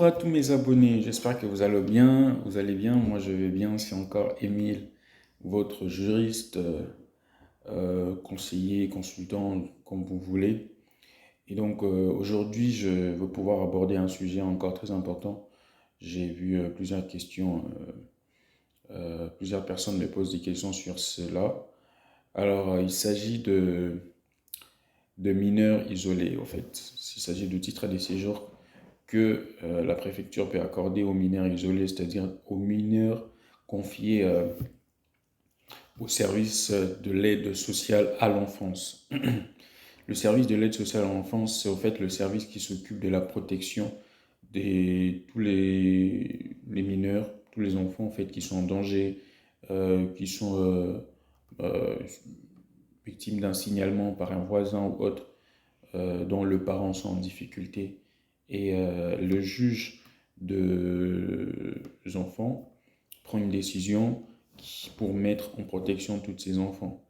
Bonjour à tous mes abonnés, j'espère que vous allez bien. Moi je vais bien. C'est encore Émile, votre juriste, conseiller, consultant, comme vous voulez. Et donc aujourd'hui, je veux pouvoir aborder un sujet encore très important. J'ai vu plusieurs questions, plusieurs personnes me posent des questions sur cela. Alors, il s'agit de mineurs isolés, en fait. Il s'agit de titres de séjour que la préfecture peut accorder aux mineurs isolés, c'est-à-dire aux mineurs confiés au service de l'aide sociale à l'enfance. Le service de l'aide sociale à l'enfance, c'est au fait le service qui s'occupe de la protection de tous les mineurs, tous les enfants en fait qui sont en danger, qui sont euh, victimes d'un signalement par un voisin ou autre, dont le parent sont en difficulté. Et le juge des enfants prend une décision pour mettre en protection tous ces enfants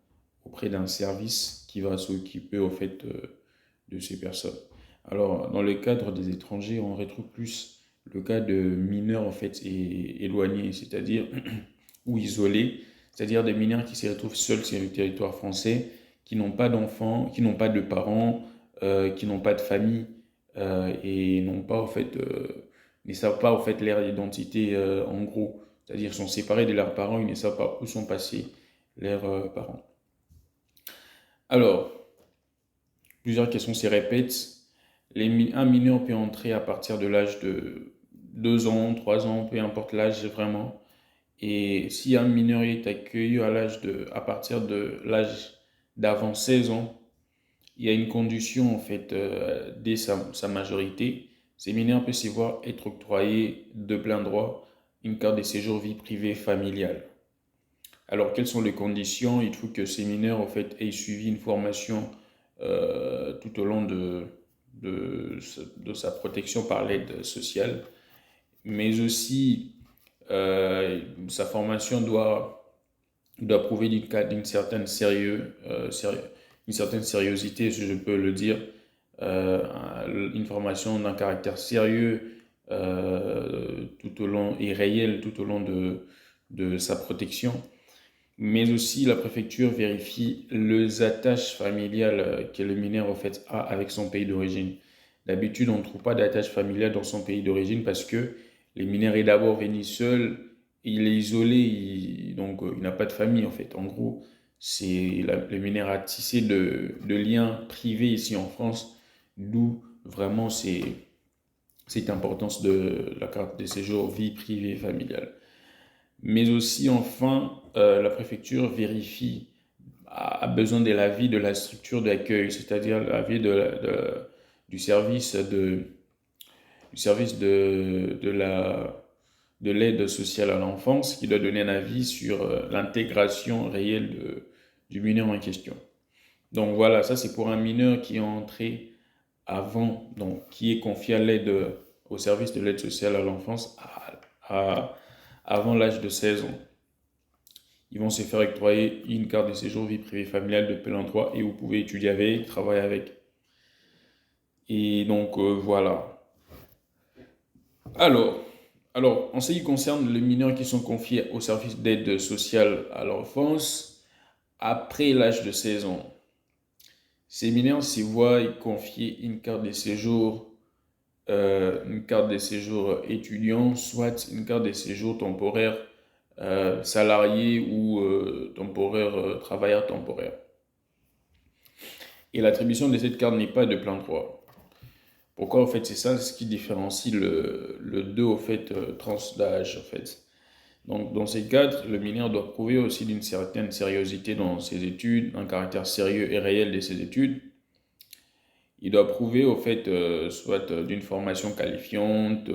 auprès d'un service qui va s'occuper au fait de ces personnes. Alors, dans le cadre des étrangers, on retrouve plus le cas de mineurs en fait éloignés, c'est-à-dire ou isolés, c'est-à-dire des mineurs qui se retrouvent seuls sur le territoire français, qui n'ont pas d'enfants, qui n'ont pas de parents, qui n'ont pas de famille et n'ont pas, en fait, ne savent pas en fait leur identité en gros. C'est-à-dire sont séparés de leurs parents, ils ne savent pas où sont passés leurs parents. Alors, plusieurs questions se répètent. Un mineur peut entrer à partir de l'âge de 2 ans, 3 ans, peu importe l'âge vraiment. Et si un mineur est accueilli à partir de l'âge d'avant 16 ans, il y a une condition en fait dès sa majorité. Ces mineurs peuvent se voir être octroyés de plein droit une carte de séjour vie privée familiale. Alors quelles sont les conditions? Il faut que ces mineurs en fait aient suivi une formation tout au long de, de sa protection par l'aide sociale, mais aussi sa formation doit prouver d'une certaine une certaine sérieuxité, si je peux le dire, une formation d'un caractère sérieux tout au long et réel tout au long de sa protection. Mais aussi, la préfecture vérifie les attaches familiales que le mineur en fait, a avec son pays d'origine. D'habitude, on ne trouve pas d'attache familiale dans son pays d'origine parce que le mineur est d'abord venu seul, il est isolé, donc il n'a pas de famille en fait. En gros, le mineur a tissé de liens privés ici en France, d'où vraiment cette importance de la carte de séjour vie privée familiale. Mais aussi, enfin, la préfecture a besoin de l'avis de la structure d'accueil, c'est-à-dire l'avis du service de l'aide sociale à l'enfance qui doit donner un avis sur l'intégration réelle du mineur en question. Donc voilà, ça c'est pour un mineur qui est entré avant, donc qui est confié à au service de l'aide sociale à l'enfance avant l'âge de 16 ans. Ils vont se faire octroyer une carte de séjour vie privée familiale de plein droit et vous pouvez étudier avec, travailler avec. Et donc voilà. Alors, en ce qui concerne les mineurs qui sont confiés au service d'aide sociale à l'enfance, après l'âge de 16 ans, ces mineurs se voient confier une carte de séjour étudiant, soit une carte de séjour temporaire salarié ou temporaire, travailleur temporaire. Et l'attribution de cette carte n'est pas de plein droit. Pourquoi, en fait, c'est ça ce qui différencie le 2 au fait, tranche d'âge, en fait. Donc, dans ces cadres, le mineur doit prouver aussi d'une certaine sérieuxité dans ses études, un caractère sérieux et réel de ses études. Il doit prouver, au fait, soit d'une formation qualifiante,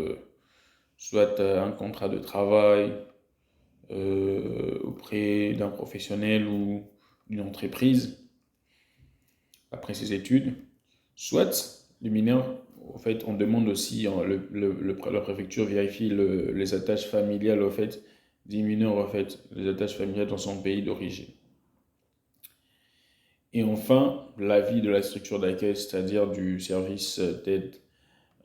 soit un contrat de travail auprès d'un professionnel ou d'une entreprise après ses études. Soit le mineur, en fait, on demande aussi, la préfecture vérifie les attaches familiales, en fait, des mineurs, en fait, les attaches familiales dans son pays d'origine. Et enfin, l'avis de la structure d'accueil, c'est-à-dire du service d'aide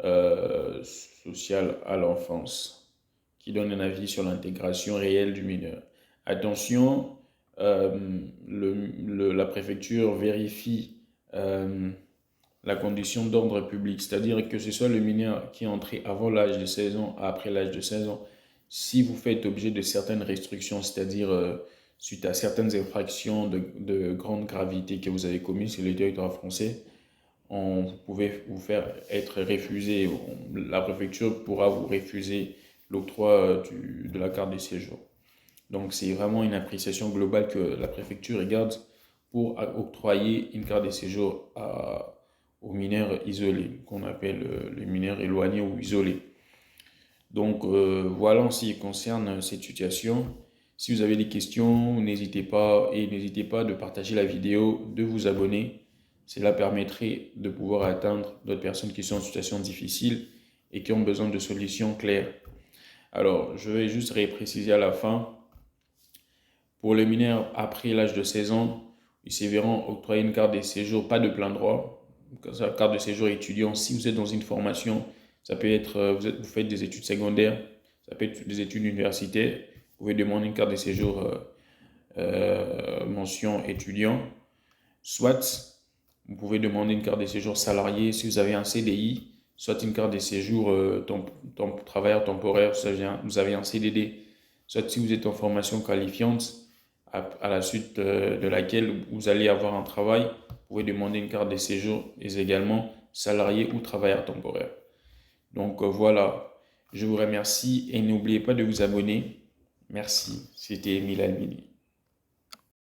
social à l'enfance, qui donne un avis sur l'intégration réelle du mineur. Attention, la préfecture vérifie la condition d'ordre public, c'est-à-dire que ce soit le mineur qui est entré avant l'âge de 16 ans, après l'âge de 16 ans, si vous faites objet de certaines restrictions, c'est-à-dire suite à certaines infractions de grande gravité que vous avez commises sur le territoire français, vous pouvez vous faire être refusé. La préfecture pourra vous refuser l'octroi de la carte de séjour. Donc c'est vraiment une appréciation globale que la préfecture regarde pour octroyer une carte de séjour aux mineurs isolés, qu'on appelle les mineurs éloignés ou isolés. Donc voilà en ce qui concerne cette situation. Si vous avez des questions, n'hésitez pas de partager la vidéo, de vous abonner. Cela permettrait de pouvoir atteindre d'autres personnes qui sont en situation difficile et qui ont besoin de solutions claires. Alors, je vais juste repréciser à la fin. Pour les mineurs après l'âge de 16 ans, ils se verront octroyer une carte de séjour, pas de plein droit, carte de séjour étudiant. Si vous êtes dans une formation, ça peut être, vous faites des études secondaires, ça peut être des études universitaires, vous pouvez demander une carte de séjour mention étudiant. Soit, vous pouvez demander une carte de séjour salarié si vous avez un CDI, soit une carte de séjour travailleur temporaire si vous avez un CDD. Soit si vous êtes en formation qualifiante, à la suite de laquelle vous allez avoir un travail, vous pouvez demander une carte de séjour et également salarié ou travailleur temporaire. Donc voilà, je vous remercie et n'oubliez pas de vous abonner. Merci, c'était Emile Almini.